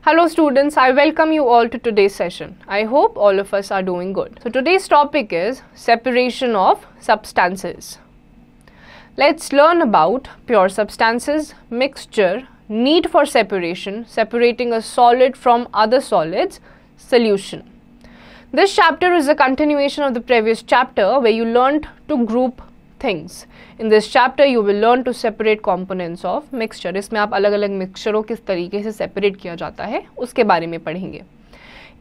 Hello students, I welcome you all to today's session. I hope all of us are doing good. So today's topic is separation of substances. Let's learn about pure substances, mixture, need for separation, separating a solid from other solids, solution. This chapter is a continuation of the previous chapter where you learned to group things. In this chapter you will learn to separate components of mixture. इसमें आप अलग अलग मिक्सचरों किस तरीके से separate किया जाता है उसके बारे में पढ़ेंगे.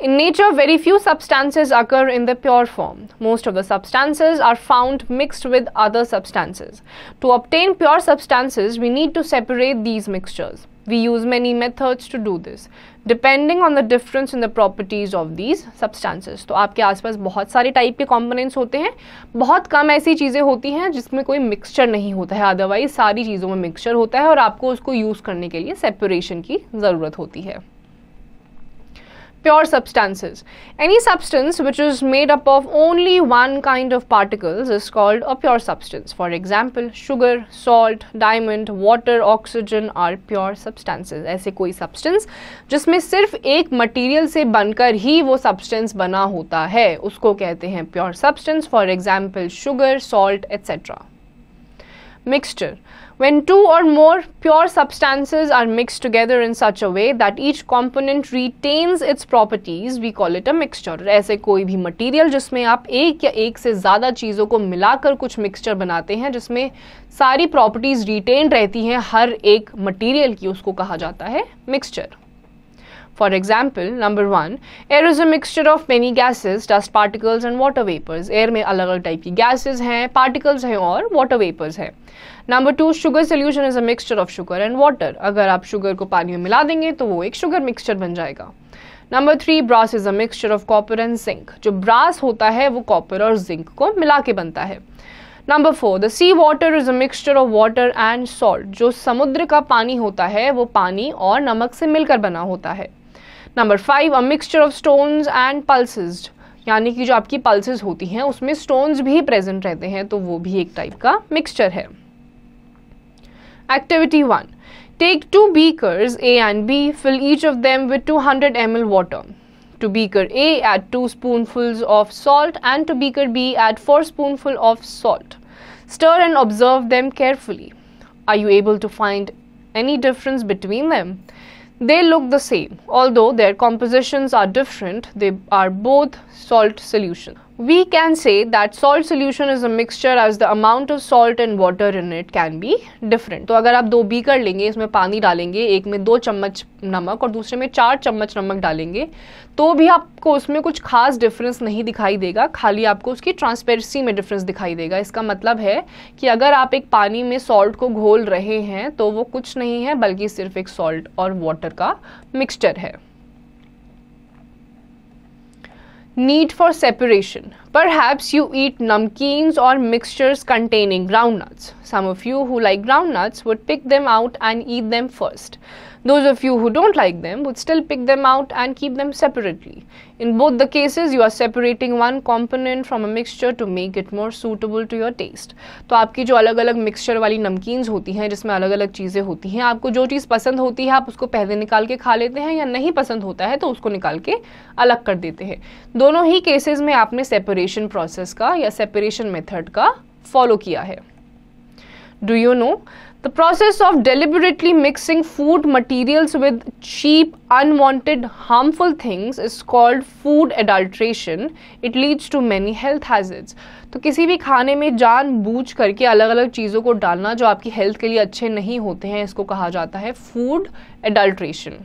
In nature, very few substances occur in the pure form. Most of the substances are found mixed with other substances. To obtain pure substances, we need to separate these mixtures. We use many methods to do this, depending on the difference in the properties of these substances. तो आपके आसपास बहुत सारे type के components होते हैं, बहुत कम ऐसी चीज़ें होती हैं जिसमें कोई mixture नहीं होता है, अदरवाइज सारी चीज़ों में mixture होता है और आपको उसको यूज़ करने के लिए separation की ज़रूरत होती है. Pure substances. Any substance which is made up of only one kind of particles is called a pure substance. For example, sugar, salt, diamond, water, oxygen are pure substances. ऐसे कोई substance जिसमें सिर्फ एक material से बनकर ही वो substance बना होता है उसको कहते हैं pure substance. For example, sugar, salt, etc. Mixture. When two or more pure substances are mixed together in such a way that each component retains its properties, we call it a mixture. ऐसे कोई भी material जिसमें आप एक या एक से ज़्यादा चीज़ों को मिलाकर कुछ mixture बनाते हैं जिसमें सारी properties retain रहती हैं हर एक material की, उसको कहा जाता है mixture. For example, number 1, air is a mixture of many gases, dust particles and water vapors. Air में अलग अलग टाइप की gases हैं, particles हैं और water vapors हैं. Number 2, sugar solution is a mixture of sugar and water. अगर आप sugar को पानी में मिला देंगे तो वो एक sugar mixture बन जाएगा. Number 3, brass is a mixture of copper and zinc. जो brass होता है वो copper और zinc को मिला के बनता है. Number 4, the sea water is a mixture of water and salt. जो समुद्र का पानी होता है वो पानी और नमक से मिलकर बना होता है. Number 5, a mixture of stones and pulses. यानी कि जो आपकी pulses होती हैं उसमें stones भी present रहते हैं तो वो भी एक टाइप का mixture है. Activity 1. Take two beakers A and B, fill each of them with 200 ml water. To beaker A, add 2 spoonfuls of salt and to beaker B, add 4 spoonfuls of salt. Stir and observe them carefully. Are you able to find any difference between them? They look the same. Although their compositions are different, they are both salt solutions. We can say that salt solution is a mixture as the amount of salt and water in it can be different. तो अगर आप 2 beaker लेंगे, इसमें पानी डालेंगे, एक में 2 चम्मच नमक और दूसरे में 4 चम्मच नमक डालेंगे तो भी आपको उसमें कुछ खास डिफरेंस नहीं दिखाई देगा, खाली आपको उसकी ट्रांसपेरेंसी में डिफरेंस दिखाई देगा. इसका मतलब है कि अगर आप एक पानी में सॉल्ट को घोल रहे हैं तो वो कुछ नहीं है बल्कि सिर्फ एक सॉल्ट और वाटर का मिक्सचर है. Need for separation. Perhaps you eat namkeens or mixtures containing groundnuts. Some of you who like groundnuts would pick them out and eat them first. Those of you who don't like them would still pick them out and keep them separately. In both the cases, you are separating one component from a mixture to make it more suitable to your taste. तो आपकी जो अलग अलग mixture वाली नमकीन्स होती हैं जिसमें अलग अलग चीज़ें होती हैं, आपको जो चीज़ पसंद होती है आप उसको पहले निकाल के खा लेते हैं या नहीं पसंद होता है तो उसको निकाल के अलग कर देते हैं. दोनों ही केसेस में आपने सेपरेशन प्रोसेस का या सेपरेशन मेथड का फॉलो किया है. Do you know? The process of deliberately mixing food materials with cheap, unwanted, harmful things is called food adulteration. It leads to many health hazards. तो किसी भी खाने में जानबूझ करके अलग अलग चीज़ों को डालना जो आपकी हेल्थ के लिए अच्छे नहीं होते हैं इसको कहा जाता है food adulteration.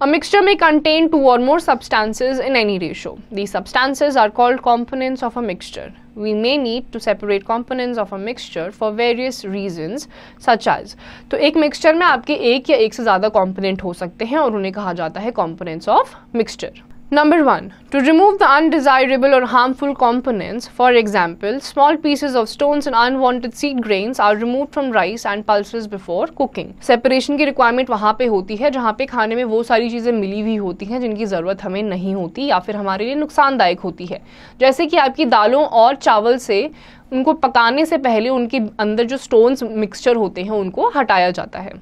A mixture may contain 2 or more substances in any ratio. These substances are called components of a mixture. We may need to separate components of a mixture for various reasons, such as तो एक mixture में आपके एक या एक से ज़्यादा component हो सकते हैं और उन्हें कहा जाता है components of mixture. Number 1. To remove the undesirable or harmful components, for example, small pieces of stones and unwanted seed grains are removed from rice and pulses before cooking. Separation की requirement वहाँ पे होती है जहाँ पे खाने में वो सारी चीज़ें मिली हुई होती हैं जिनकी ज़रूरत हमें नहीं होती या फिर हमारे लिए नुकसानदायक होती है. जैसे कि आपकी दालों और चावल से उनको पकाने से पहले उनके अंदर जो स्टोन्स मिक्सचर होते हैं उनको हटाया जाता है.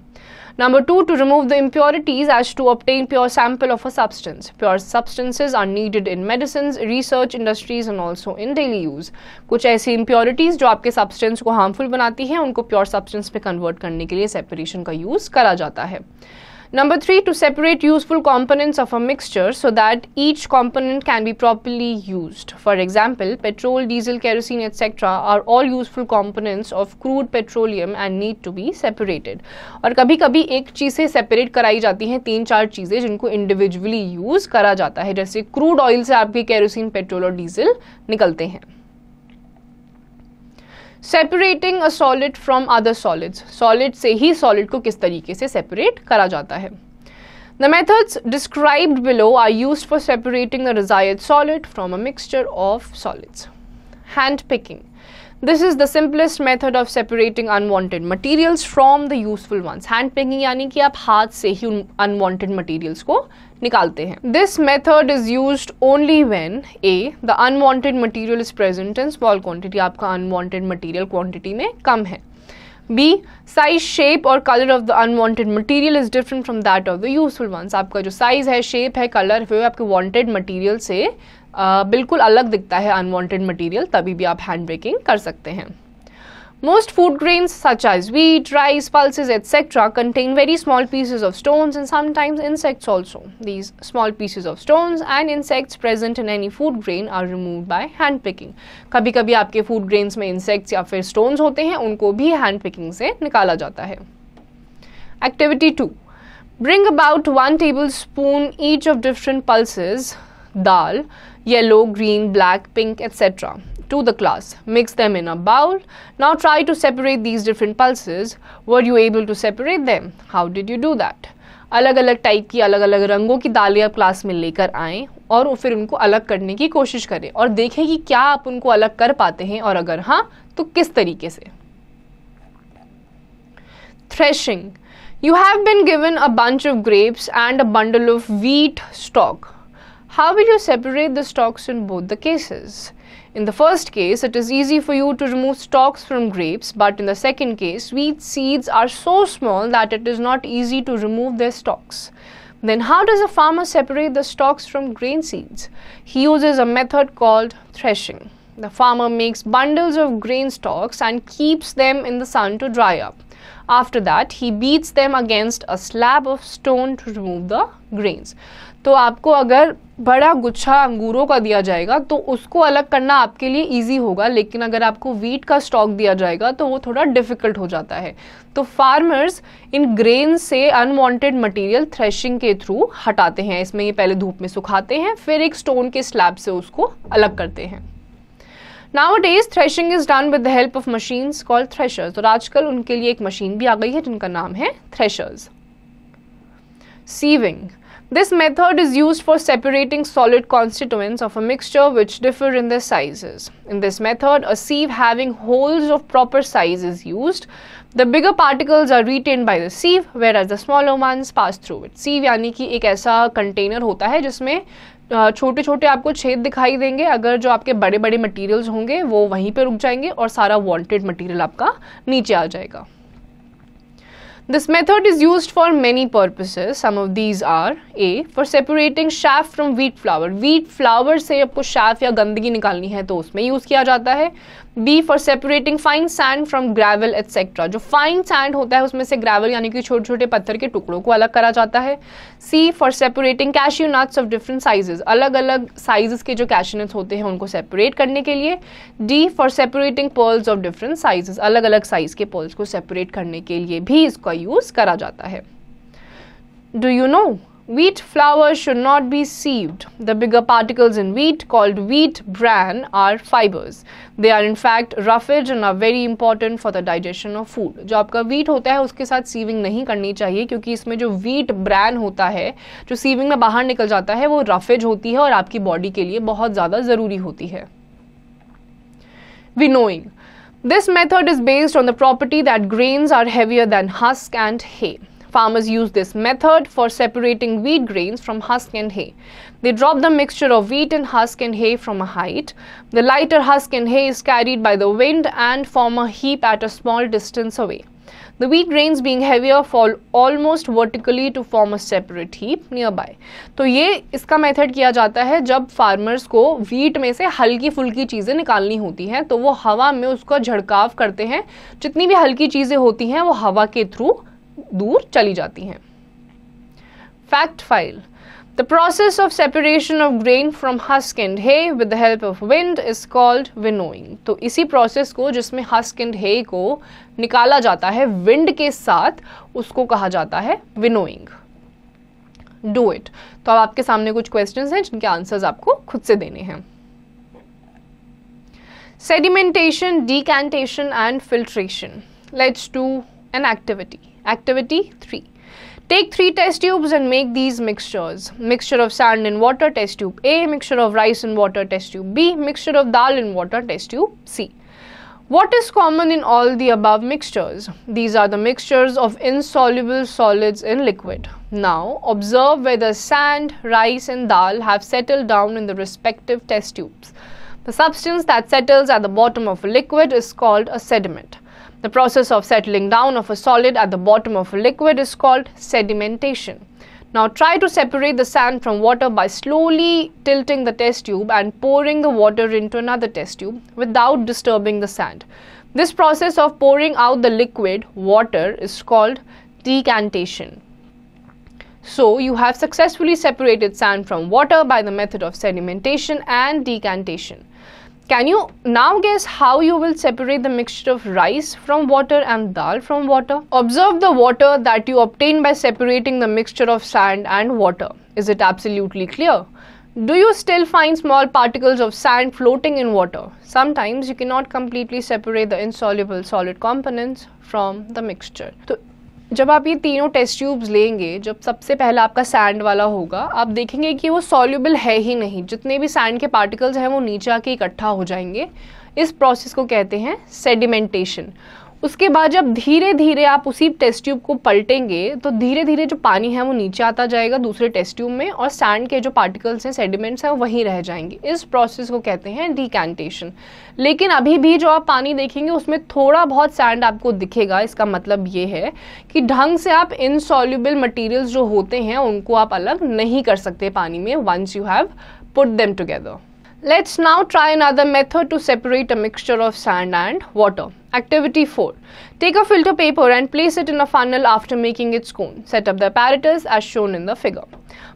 Number 2, to remove the impurities as to obtain pure sample of a substance. Pure substances are needed in medicines, research industries and also in daily use. कुछ ऐसी impurities जो आपके substance को harmful बनाती हैं, उनको pure substance में convert करने के लिए separation का use करा जाता है. Number 3, to separate useful components of a mixture so that each component can be properly used. For example, petrol, diesel, kerosene, etc. are all useful components of crude petroleum and need to be separated. और कभी कभी एक चीज़ से separate कराई जाती हैं 3-4 चीज़ें जिनको individually use करा जाता है, जैसे क्रूड ऑयल से आपके केरोसिन, पेट्रोल और डीजल निकलते हैं. Separating a solid from other solids. Solid से ही सॉलिड को किस तरीके से सेपरेट करा जाता है. The methods described below are used for separating the desired solid from a mixture of solids. Hand picking. This is the simplest method of separating unwanted materials from the useful ones. Hand picking यानी कि आप हाथ से ही उन unwanted materials को निकालते हैं. This method is used only when A, the unwanted material is present in small quantity. आपका unwanted material quantity में कम है. B, size, shape और color of the unwanted material is different from that of the useful ones. आपका जो size है, shape है, color है, वो आपके wanted material से बिल्कुल अलग दिखता है अनवांटेड मटेरियल, तभी भी आप हैंड ब्रेकिंग कर सकते हैं. Most food grains such as wheat, rice, pulses, etc. contain very small pieces of stones and sometimes insects also. These small pieces of stones and insects present in any food grain are removed by hand picking. कभी कभी आपके food grains में insects या फिर stones होते हैं, उनको भी hand picking से निकाला जाता है. Activity 2. Bring about 1 tablespoon each of different pulses, dal, yellow, green, black, pink, etc. to the class. Mix them in a bowl. Now try to separate these different pulses. Were you able to separate them? How did you do that? अलग अलग type की अलग अलग रंगों की दालें आप class में लेकर आएं और फिर उनको अलग करने की कोशिश करें और देखें कि क्या आप उनको अलग कर पाते हैं और अगर हाँ तो किस तरीके से. Threshing. You have been given a bunch of grapes and a bundle of wheat stalk. How will you separate the stalks in both the cases? In the first case, it is easy for you to remove stalks from grapes, but in the second case, wheat seeds are so small that it is not easy to remove their stalks. Then how does a farmer separate the stalks from grain seeds? He uses a method called threshing. The farmer makes bundles of grain stalks and keeps them in the sun to dry up. After that, he beats them against a slab of stone to remove the grains. तो आपको अगर बड़ा गुच्छा अंगूरों का दिया जाएगा तो उसको अलग करना आपके लिए इजी होगा, लेकिन अगर आपको वीट का स्टॉक दिया जाएगा तो वो थोड़ा डिफिकल्ट हो जाता है. तो फार्मर्स इन ग्रेन से अनवांटेड मटेरियल थ्रेशिंग के थ्रू हटाते हैं. इसमें ये पहले धूप में सुखाते हैं, फिर एक स्टोन के स्लैब से उसको अलग करते हैं. Nowadays, threshing is done with the help of machines called threshers. और आजकल उनके लिए एक मशीन भी आ गई है जिनका नाम है threshers. Sieving. This method is used for separating solid constituents of a mixture which differ in their sizes. In this method, a sieve having holes of proper size is used. The bigger particles are retained by the sieve, whereas the smaller ones pass through it. Sieve यानी कि एक ऐसा container होता है जिसमें छोटे छोटे आपको छेद दिखाई देंगे. अगर जो आपके बड़े बड़े मटेरियल्स होंगे वो वहीं पे रुक जाएंगे और सारा वांटेड मटेरियल आपका नीचे आ जाएगा. This method is used for many purposes. Some of these are A. For separating chaff from wheat flour. Wheat flour से आपको chaff या गंदगी निकालनी है तो उसमें यूज़ किया जाता है. B. For separating fine sand from gravel etc. जो fine sand होता है उसमें से gravel यानी कि छोटे छोटे पत्थर के टुकड़ों को अलग करा जाता है. C. For separating cashew nuts of different sizes. अलग अलग sizes के जो cashew nuts होते हैं उनको separate करने के लिए. D. For separating pearls of different sizes. अलग अलग size के pearls को separate करने के लिए भी इसका यूज करा जाता है. Do you know? Wheat flour should not be sieved. The bigger particles in wheat, called wheat bran, are fibers. They are in fact roughage and are very important for the digestion of food. जो आपका wheat होता है उसके साथ sieving नहीं करनी चाहिए क्योंकि इसमें जो wheat bran होता है जो सीविंग में बाहर निकल जाता है वो roughage होती है और आपकी बॉडी के लिए बहुत ज़्यादा ज़रूरी होती है. Winnowing. This method is based on the property that grains are heavier than husk and hay. Farmers use this method for separating wheat grains from husk and hay. They drop the mixture of wheat and husk and hay from a height. The lighter husk and hay is carried by the wind and form a heap at a small distance away. The wheat grains being heavier fall almost vertically to form a separate heap nearby. तो ये इसका method किया जाता है जब farmers को wheat में से हल्की फुल्की चीज़ें निकालनी होती हैं, तो वो हवा में उसका झड़काव करते हैं, जितनी भी हल्की चीज़ें होती हैं वो हवा के थ्रू दूर चली जाती हैं. Fact file. The process of separation of grain from husk and hay with the help of wind is called winnowing. तो इसी प्रोसेस को जिसमें husk and hay को निकाला जाता है विंड के साथ, उसको कहा जाता है winnowing. Do it. तो अब आपके सामने कुछ क्वेश्चंस हैं जिनके आंसर्स आपको खुद से देने हैं. Sedimentation, decantation and filtration. Let's do an activity. Activity 3. Take 3 test tubes and make these mixtures. Mixture of sand and water, test tube A. Mixture of rice and water, test tube B. Mixture of dal and water, test tube C. What is common in all the above mixtures? These are the mixtures of insoluble solids in liquid. Now, observe whether sand, rice and dal have settled down in the respective test tubes. The substance that settles at the bottom of a liquid is called a sediment. The process of settling down of a solid at the bottom of a liquid is called sedimentation. Now try to separate the sand from water by slowly tilting the test tube and pouring the water into another test tube without disturbing the sand. This process of pouring out the liquid water is called decantation. So you have successfully separated sand from water by the method of sedimentation and decantation. Can you now guess how you will separate the mixture of rice from water and dal from water? Observe the water that you obtain by separating the mixture of sand and water. Is it absolutely clear? Do you still find small particles of sand floating in water? Sometimes you cannot completely separate the insoluble solid components from the mixture. तो जब आप ये तीनों test tubes लेंगे, जब सबसे पहला आपका सैंड वाला होगा, आप देखेंगे कि वो सॉल्युबल है ही नहीं, जितने भी सैंड के पार्टिकल्स हैं वो नीचे आके इकट्ठा हो जाएंगे. इस प्रोसेस को कहते हैं सेडिमेंटेशन. उसके बाद जब धीरे धीरे आप उसी टेस्ट ट्यूब को पलटेंगे तो धीरे धीरे जो पानी है वो नीचे आता जाएगा दूसरे टेस्ट ट्यूब में, और सैंड के जो पार्टिकल्स हैं, सेडिमेंट्स हैं, वो वहीं रह जाएंगे. इस प्रोसेस को कहते हैं डिकैंटेशन. लेकिन अभी भी जो आप पानी देखेंगे उसमें थोड़ा बहुत सैंड आपको दिखेगा. इसका मतलब ये है कि ढंग से आप इनसॉल्युबल मटीरियल्स जो होते हैं उनको आप अलग नहीं कर सकते पानी में once you have put them together. Let's now try another method to separate a mixture of sand and water. Activity 4. Take a filter paper and place it in a funnel after making its cone. Set up the apparatus as shown in the figure.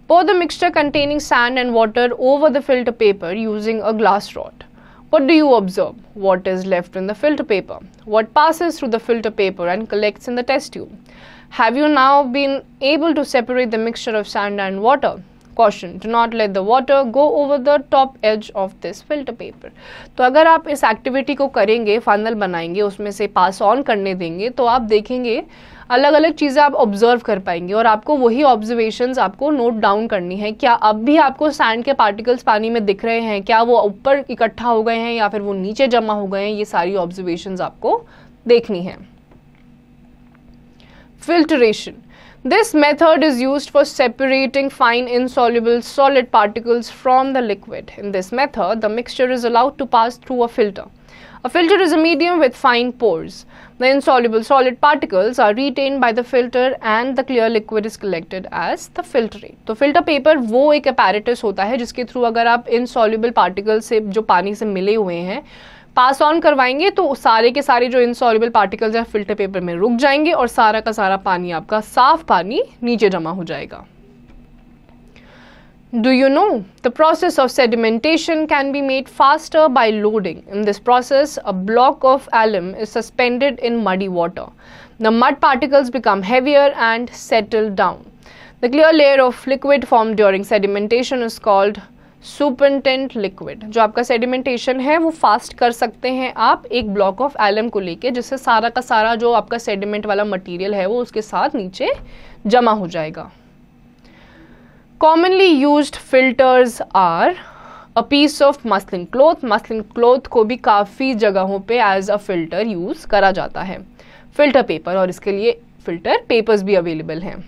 Pour the mixture containing sand and water over the filter paper using a glass rod. What do you observe? What is left in the filter paper? What passes through the filter paper and collects in the test tube? Have you now been able to separate the mixture of sand and water? Caution, do not let the water go over the top edge of this filter paper. तो अगर आप इस activity को करेंगे, funnel बनाएंगे, उसमें से pass on करने देंगे, तो आप देखेंगे अलग अलग चीज़ें आप ऑब्जर्व कर पाएंगे और आपको वही ऑब्जर्वेशंस आपको नोट डाउन करनी है. क्या अब भी आपको सैंड के पार्टिकल्स पानी में दिख रहे हैं? क्या वो ऊपर इकट्ठा हो गए हैं या फिर वो नीचे जमा हो गए हैं? ये सारी ऑब्जर्वेशंस आपको देखनी है. Filtration. This method is used for separating fine insoluble solid particles from the liquid. In this method, the mixture is allowed to pass through a filter. A filter is a medium with fine pores. The insoluble solid particles are retained by the filter and the clear liquid is collected as the filtrate. तो filter paper वो एक apparatus होता है जिसके through अगर आप insoluble particles से जो पानी से मिले हुए हैं पास ऑन करवाएंगे तो सारे के सारे जो इनसॉल्युबल पार्टिकल्स हैं फिल्टर पेपर में रुक जाएंगे और सारा का सारा पानी आपका साफ पानी नीचे जमा हो जाएगा. Do you know the process of sedimentation can be made faster by loading? In this process, a block of alum is suspended in muddy water. The mud particles become heavier and settle down. The clear layer of liquid formed during sedimentation is called supernatant liquid. जो आपका sedimentation है वो fast कर सकते हैं आप एक block of alum को लेके, जिससे सारा का सारा जो आपका सेडिमेंट वाला मटेरियल है वो उसके साथ नीचे जमा हो जाएगा. Commonly used filters are a piece of muslin cloth. Muslin cloth को भी काफ़ी जगहों पे एज अ फिल्टर यूज करा जाता है. फिल्टर पेपर, और इसके लिए फिल्टर पेपर्स भी अवेलेबल हैं.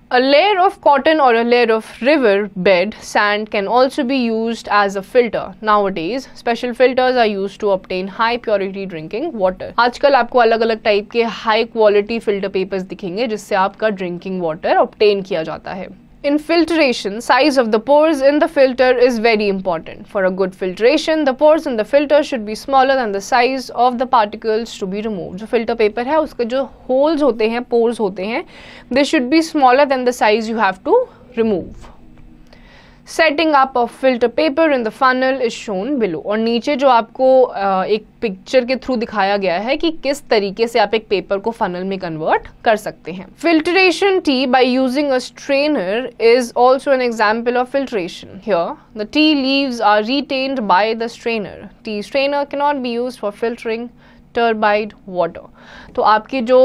A layer of cotton or a layer of river bed sand can also be used as a filter. Nowadays, special filters are used to obtain high purity drinking water. आजकल आपको अलग अलग type के high quality filter papers दिखेंगे जिससे आपका drinking water obtain किया जाता है. In filtration, size of the pores in the filter is very important. For a good filtration, the pores in the filter should be smaller than the size of the particles to be removed. जो filter paper है उसके जो holes होते हैं, pores होते हैं, they should be smaller than the size you have to remove. Setting up of filter paper in the funnel is shown below. और नीचे जो आपको एक पिक्चर के थ्रू दिखाया गया है कि किस तरीके से आप एक पेपर को फनल में कन्वर्ट कर सकते हैं. Filtration tea by using a strainer is also an example of filtration. Here, the tea leaves are retained by the strainer. Tea strainer cannot be used for filtering turbid water. तो आपकी जो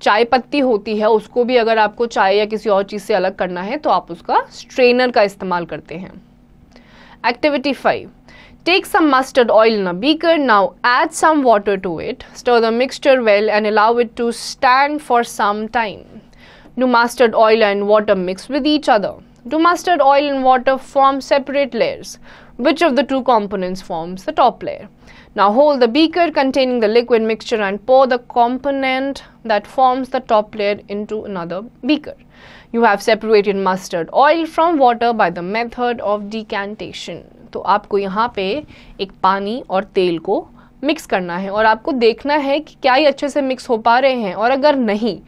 चाय पत्ती होती है उसको भी अगर आपको चाय या किसी और चीज़ से अलग करना है तो आप उसका स्ट्रेनर का इस्तेमाल करते हैं. Activity 5. Take some mustard oil in a beaker. Now add some water to it. Stir the mixture well and allow it to stand for some time. Do mustard oil and water mix with each other? Do mustard oil and water form separate layers? Which of the two components forms the top layer? Now hold the beaker containing the liquid mixture and pour the component that forms the top layer into another beaker. You have separated mustard oil from water by the method of decantation. तो आपको यहाँ पे एक पानी और तेल को mix करना है और आपको देखना है कि क्या ये अच्छे से मिक्स हो पा रहे हैं, और अगर नहीं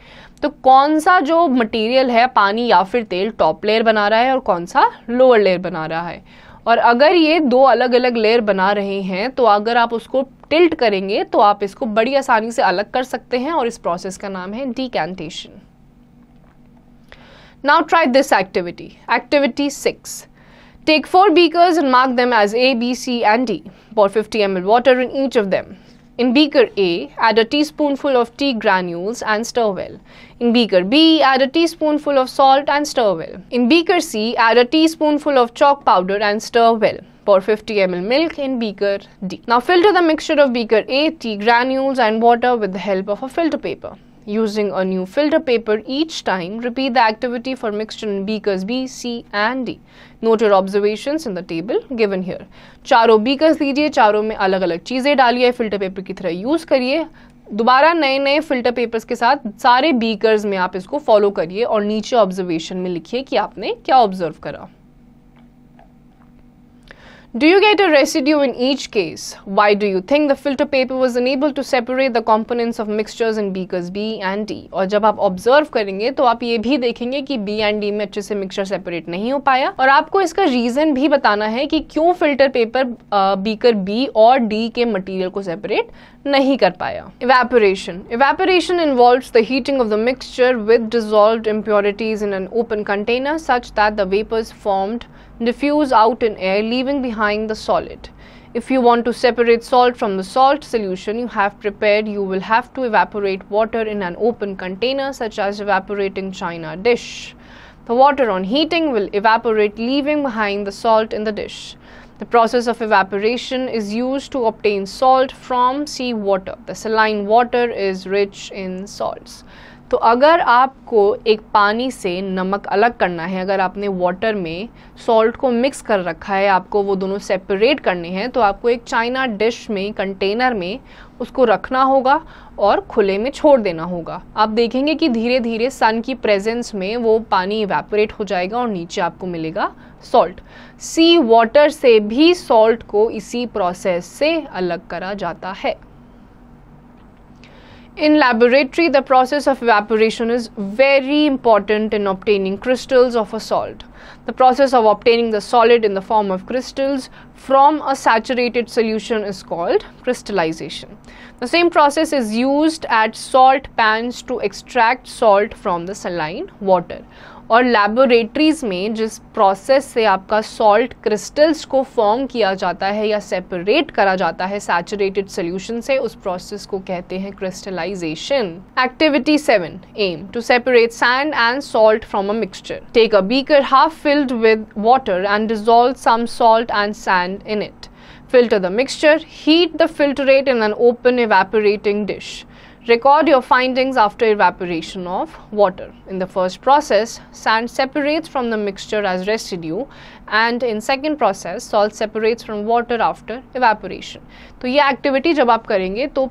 तो कौन सा जो मटेरियल है पानी या फिर तेल टॉप लेयर बना रहा है और कौन सा लोअर लेयर बना रहा है. और अगर ये दो अलग अलग लेयर बना रहे हैं तो अगर आप उसको टिल्ट करेंगे तो आप इसको बड़ी आसानी से अलग कर सकते हैं और इस प्रोसेस का नाम है decantation. Now try this activity. Activity 6. Take 4 beakers and mark them as A, B, C and D. Pour 50 ml water in each of them. In beaker A, add a teaspoonful of tea granules and stir well. In beaker B, add a teaspoonful of salt and stir well. In beaker C, add a teaspoonful of chalk powder and stir well. Pour 50 ml milk in beaker D. Now filter the mixture of beaker A, tea granules and water with the help of a filter paper. Using a new filter paper each time, repeat the activity for mixture in beakers B, C and D. Note your observations in the table given here. चारों beakers लीजिए, चारों में अलग अलग चीज़ें डालिए, filter paper की तरह यूज़ करिए. दोबारा नए नए फिल्टर पेपर्स के साथ सारे beakers में आप इसको फॉलो करिए और नीचे ऑब्जर्वेशन में लिखिए कि आपने क्या ऑब्जर्व करा. Do you get a residue in each case? Why do you think the filter paper was unable to separate the components of mixtures in beakers B and D? और जब आप ऑब्जर्व करेंगे तो आप ये भी देखेंगे कि B and D में अच्छे से मिक्सचर सेपरेट नहीं हो पाया, और आपको इसका रीजन भी बताना है कि क्यों फिल्टर पेपर बीकर B और D के मटेरियल को सेपरेट नहीं कर पाया. Evaporation. Evaporation involves the heating of the mixture with dissolved impurities in an open container such that the vapors formed diffuse out in air, leaving behind the solid. If you want to separate salt from the salt solution you have prepared, you will have to evaporate water in an open container such as evaporating china dish. The water on heating will evaporate, leaving behind the salt in the dish. The process of evaporation is used to obtain salt from sea water. The saline water is rich in salts. तो अगर आपको एक पानी से नमक अलग करना है, अगर आपने वाटर में सॉल्ट को मिक्स कर रखा है, आपको वो दोनों सेपरेट करने हैं, तो आपको एक चाइना डिश में, कंटेनर में उसको रखना होगा और खुले में छोड़ देना होगा. आप देखेंगे कि धीरे धीरे सन की प्रेजेंस में वो पानी इवेपोरेट हो जाएगा और नीचे आपको मिलेगा सॉल्ट. सी वाटर से भी सॉल्ट को इसी प्रोसेस से अलग करा जाता है. In laboratory, the process of evaporation is very important in obtaining crystals of a salt. The process of obtaining the solid in the form of crystals from a saturated solution is called crystallization. The same process is used at salt pans to extract salt from the saline water. और laboratories में जिस process से आपका salt crystals को form किया जाता है या सेपरेट करा जाता है सैचुरेटेड सॉल्यूशन से, उस प्रोसेस को कहते हैं crystallization. Activity 7. Aim to separate sand and salt from a mixture. Take a beaker half filled with water and dissolve some salt and sand in it. Filter the mixture. Heat the filtrate in an open evaporating dish. Record your findings after evaporation of water. In the first process, sand separates from the mixture as residue, and in second process, salt separates from water after evaporation. तो ये activity जब आप करेंगे तो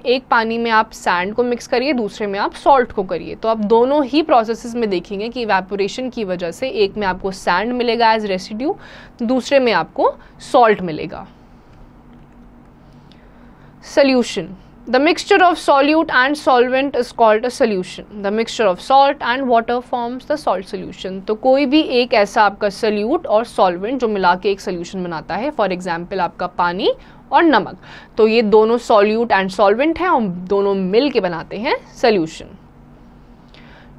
एक पानी में आप सैंड को मिक्स करिए, दूसरे में आप सॉल्ट को करिए. तो आप दोनों ही प्रोसेसेस में देखेंगे कि इवेपोरेशन की वजह से एक में आपको सैंड मिलेगा एज रेसिड्यू, दूसरे में आपको सॉल्ट मिलेगा. Solution. The mixture of solute and solvent is called a solution. The mixture of salt and water forms the salt solution. तो कोई भी एक ऐसा आपका solute और solvent जो मिला के एक solution बनाता है, for example आपका पानी और नमक, तो ये दोनों solute and solvent हैं और दोनों मिल के बनाते हैं solution.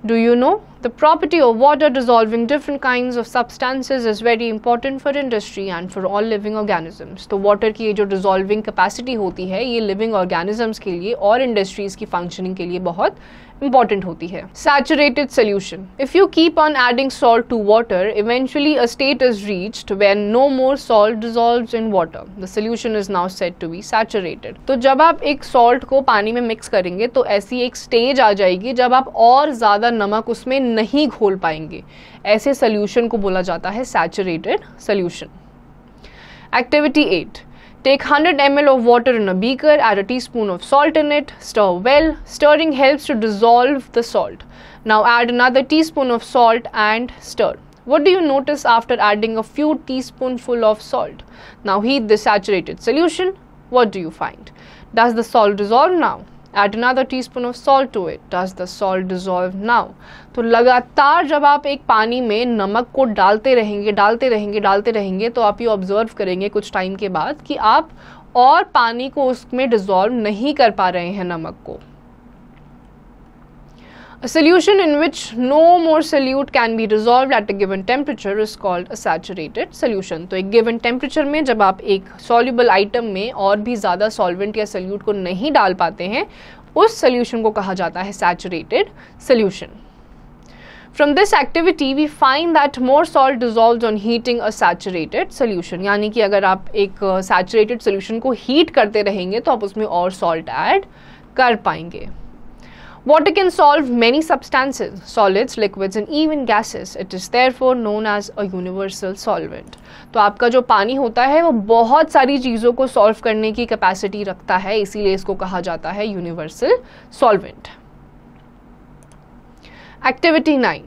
Do you know the property of water dissolving different kinds of substances is very important for industry and for all living organisms. तो water की ये जो dissolving capacity होती है ये living organisms के लिए और industries की functioning के लिए बहुत important होती है. Saturated solution. If you keep on adding salt to water, eventually a state is reached where no more salt dissolves in water. The solution is now said to be saturated. तो जब आप एक salt को पानी में mix करेंगे तो ऐसी एक stage आ जाएगी जब आप और ज़्यादा नमक उसमें नहीं घोल पाएंगे. ऐसे solution को बोला जाता है saturated solution. Activity 8. Take 100 ml of water in a beaker, add a teaspoon of salt in it, stir well. Stirring helps to dissolve the salt. Now add another teaspoon of salt and stir. What do you notice after adding a few teaspoonful of salt? Now heat the saturated solution. What do you find? Does the salt dissolve now? Add another teaspoon of salt to it. Does the salt dissolve now? तो लगातार जब आप एक पानी में नमक को डालते रहेंगे तो आप ये ऑब्जर्व करेंगे कुछ टाइम के बाद कि आप और पानी को उसमें डिसॉल्व नहीं कर पा रहे हैं नमक को. A solution in which no more solute can be dissolved at a given temperature is called a saturated solution. तो एक given temperature में जब आप एक soluble item में और भी ज़्यादा solvent या solute को नहीं डाल पाते हैं, उस solution को कहा जाता है saturated solution. From this activity we find that more salt dissolves on heating a saturated solution. यानी कि अगर आप एक saturated solution को heat करते रहेंगे तो आप उसमें और salt add कर पाएंगे. Water can solve many substances, solids, liquids and even gases. It is therefore known as a universal solvent. तो आपका जो पानी होता है वो बहुत सारी चीज़ों को सॉल्व करने की कैपेसिटी रखता है, इसीलिए इसको कहा जाता है universal solvent. Activity 9.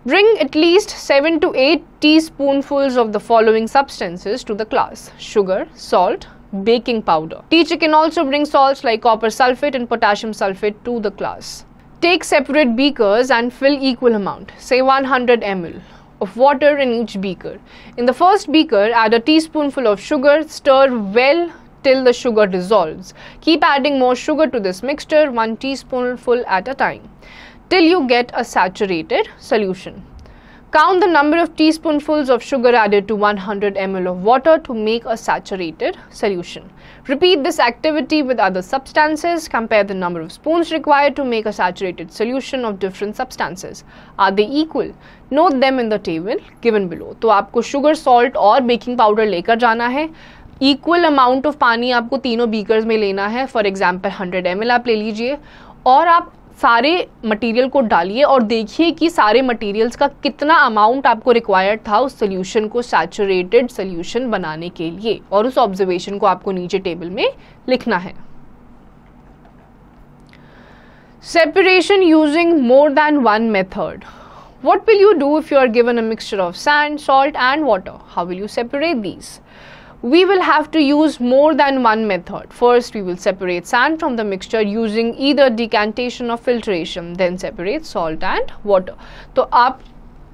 Bring at least 7 to 8 teaspoonfuls of the following substances to the class: sugar, salt, baking powder. Teacher can also bring salts like copper sulfate and potassium sulfate to the class. Take separate beakers and fill equal amount, say 100 ml of water in each beaker. In the first beaker, add a teaspoonful of sugar, stir well till the sugar dissolves. Keep adding more sugar to this mixture, 1 teaspoonful at a time, till you get a saturated solution. Count the number of teaspoonfuls of sugar added to 100 ml of water to make a saturated solution. Repeat this activity with other substances. Compare the number of spoons required to make a saturated solution of different substances. Are they equal? Note them in the table given below. तो आपको sugar, salt और baking powder लेकर जाना है. Equal amount of पानी आपको तीनों beakers में लेना है. For example 100 ml आप ले लीजिए और आप सारे मटेरियल को डालिए और देखिए कि सारे मटेरियल्स का कितना अमाउंट आपको रिक्वायर्ड था उस सोल्यूशन को सैचुरेटेड सोल्यूशन बनाने के लिए, और उस ऑब्जर्वेशन को आपको नीचे टेबल में लिखना है. Separation using more than one method. What will you do if you are given a mixture of sand, salt and water? How will you separate these? We will have to use more than one method. First, we will separate sand from the mixture using either decantation or filtration, then separate salt and water. तो आप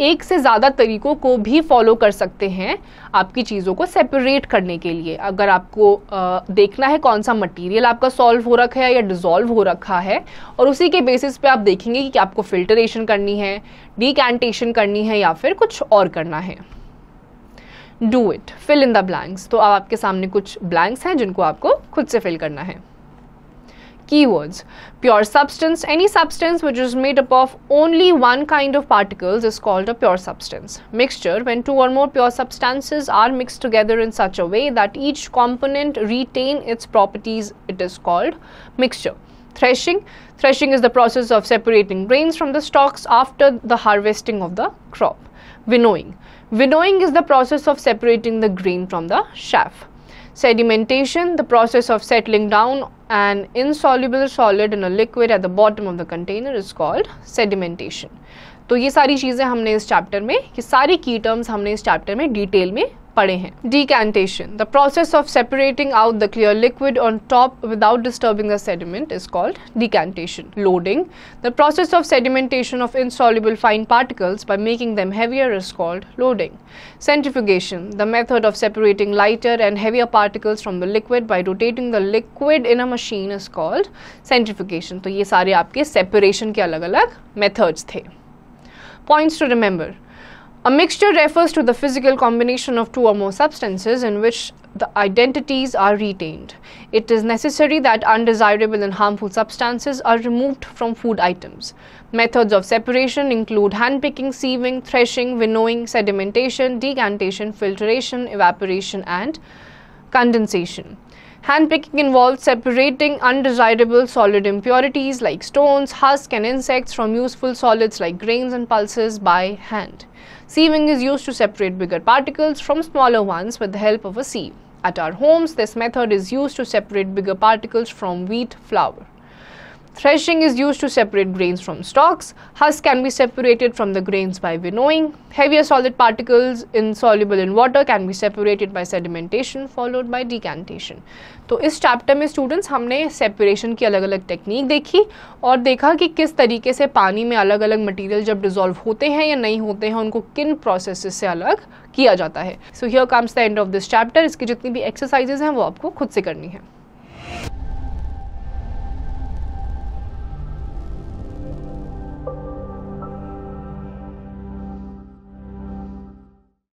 एक से ज़्यादा तरीकों को भी follow कर सकते हैं आपकी चीज़ों को सेपरेट करने के लिए. अगर आपको देखना है कौन सा मटेरियल आपका सॉल्व हो रखा है या डिसॉल्व हो रखा है, और उसी के बेसिस पे आप देखेंगे कि आपको फिल्टरेशन करनी है, डिकैंटेशन करनी है या फिर कुछ और करना है. Do it. Fill in the blanks. तो अब आपके सामने कुछ blanks हैं जिनको आपको खुद से fill करना है. Keywords. Pure substance. Any substance which is made up of only one kind of particles is called a pure substance. Mixture. When two or more pure substances are mixed together in such a way that each component retain its properties, it is called mixture. Threshing. Threshing is the process of separating grains from the stalks after the harvesting of the crop. Winnowing. Winnowing is the process of separating the grain from the chaff. Sedimentation, the process of settling down an insoluble solid in a liquid at the bottom of the container is called sedimentation. तो ये सारी चीज़ें हमने इस chapter में, ये सारी की टर्म्स हमने इस चैप्टर में डिटेल में पढ़े हैं. Decantation, the process of separating out the clear liquid on top without disturbing the sediment is called decantation. Loading, the process of sedimentation of insoluble fine particles by making them heavier is called loading. Centrifugation, the method of separating lighter and heavier particles from the liquid by rotating the liquid in a machine is called centrifugation. तो ये सारे आपके separation के अलग-अलग methods थे. Points to remember. A mixture refers to the physical combination of two or more substances in which the identities are retained. It is necessary that undesirable and harmful substances are removed from food items. Methods of separation include handpicking, sieving, threshing, winnowing, sedimentation, decantation, filtration, evaporation, and condensation. Handpicking involves separating undesirable solid impurities like stones, husks, and insects from useful solids like grains and pulses by hand. Sieving is used to separate bigger particles from smaller ones with the help of a sieve. At our homes, this method is used to separate bigger particles from wheat flour. Threshing is used to separate grains from stalks. Husks can be separated from the grains by winnowing. Heavier solid particles insoluble in water can be separated by sedimentation followed by decantation. तो इस chapter में students हमने separation की अलग अलग technique देखी और देखा कि किस तरीके से पानी में अलग अलग मटेरियल जब डिसॉल्व होते हैं या नहीं होते हैं उनको किन प्रोसेसेस से अलग किया जाता है. So here comes the end of this chapter. इसकी जितनी भी एक्सरसाइजेज हैं वो आपको खुद से करनी है.